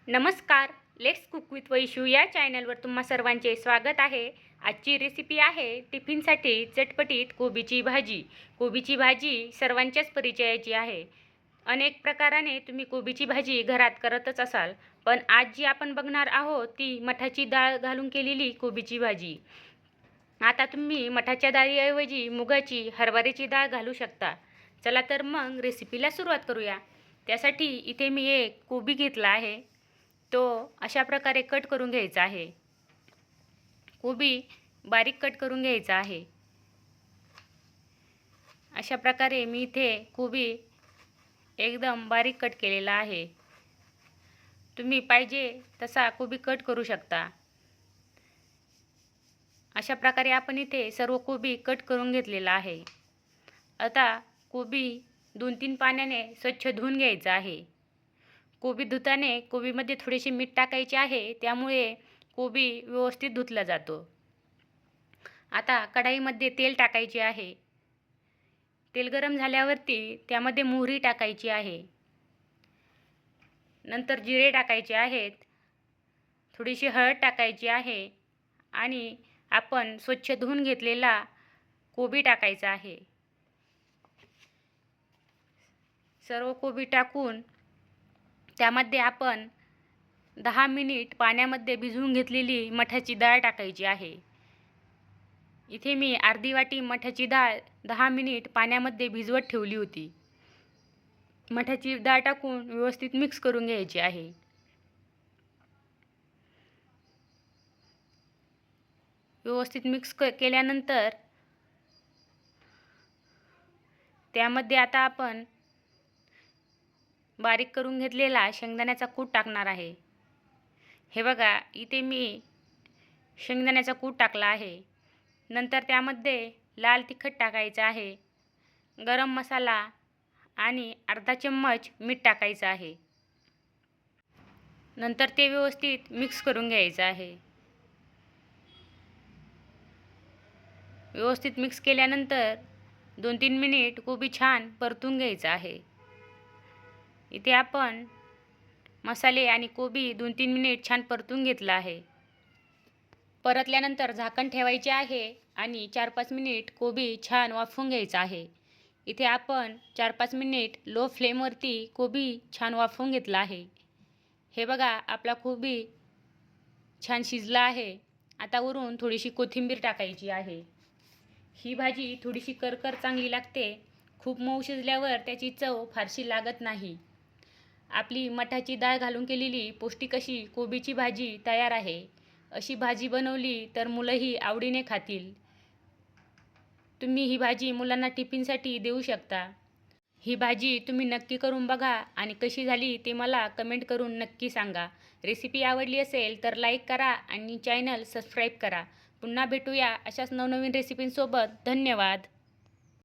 नमस्कार. Let's cook with Vaishu या चॅनलवर तुम्हा सर्वांचे स्वागत आहे. आजची रेसिपी आहे टिफिनसाठी चटपटीत कोबीची भाजी. कोबीची भाजी सर्वांच्याच परिचयाची आहे. अनेक प्रकाराने तुम्ही कोबीची भाजी घरात करतच असाल, पण आज जी आपण बघणार आहोत ती मठाची डाळ घालून केलेली कोबीची भाजी. आता तुम्ही मठाच्या डाळीऐवजी मुगाची, हरभऱ्याची डाळ घालू शकता. चला तर मग रेसिपीला सुरुवात करूया. त्यासाठी इथे मी एक कोबी घेतला आहे. तो अशा प्रकारे कट करून घ्यायचा आहे. कोबी बारीक कट करून घ्यायचा आहे. अशा प्रकारे मी इथे कोबी एकदम बारीक कट केलेला आहे. तुम्ही पाहिजे तसा कोबी कट करू शकता. अशा प्रकारे आपण इथे सर्व कोबी कट करून घेतलेला आहे. आता कोबी 2-3 पाण्याने स्वच्छ धुवून घ्यायचा आहे. कोबी धुताने कोबीमध्ये थोडेसे मीठ टाकायचे आहे, त्यामुळे कोबी व्यवस्थित धुतला जातो. आता कढाईमध्ये तेल टाकायचे आहे. तेल गरम झाल्यावरती त्यामध्ये मोहरी टाकायची आहे. नंतर जिरे टाकायचे आहेत. थोडीशी हळद टाकायची आहे आणि आपण स्वच्छ धुवून घेतलेला कोबी टाकायचा आहे. सर्व कोबी टाकून त्यामध्ये आपण 10 मिनिट पाण्यामध्ये भिजवून घेतलेली मठाची डाळ टाकायची आहे. इथे मी अर्धी वाटी मठाची डाळ 10 मिनिट पाण्यामध्ये भिजवत ठेवली होती. मठाची डाळ टाकून व्यवस्थित मिक्स करून घ्यायची आहे. व्यवस्थित मिक्स केल्यानंतर त्यामध्ये आता आपण बारीक करून घेतलेला शेंगदाण्याचा कूट टाकणार आहे. हे बघा, इथे मी शेंगदाण्याचा कूट टाकला आहे. नंतर त्यामध्ये लाल तिखट टाकायचं आहे, गरम मसाला आणि अर्धा चम्मच मीठ टाकायचं आहे. नंतर ते व्यवस्थित मिक्स करून घ्यायचं आहे. व्यवस्थित मिक्स केल्यानंतर 2-3 मिनिट कोबी छान परतून घ्यायचं आहे. इथे आपण मसाले आणि कोबी 2-3 मिनिट छान परतून घेतला आहे. परतल्यानंतर झाकण ठेवायचे आहे आणि 4-5 मिनिट कोबी छान वाफवून घ्यायचा आहे. इथे आपण 4-5 मिनिट लो फ्लेमवरती कोबी छान वाफवून घेतला आहे. हे बघा, आपला कोबी छान शिजला आहे. आता वरून थोडीशी कोथिंबीर टाकायची आहे. ही भाजी थोडीशी करकर चांगली लागते. खूप मऊ शिजल्यावर त्याची चव फारशी लागत नाही. आपली मठाची डाळ घालून केलेली पौष्टिक अशी कोबीची भाजी तयार आहे. अशी भाजी बनवली तर मुलंही आवडीने खातील. तुम्ही ही भाजी मुलांना टिफिनसाठी देऊ शकता. ही भाजी तुम्ही नक्की करून बघा आणि कशी झाली ते मला कमेंट करून नक्की सांगा. रेसिपी आवडली असेल तर लाईक करा आणि चॅनल सबस्क्राईब करा. पुन्हा भेटूया अशाच नवनवीन रेसिपींसोबत. धन्यवाद.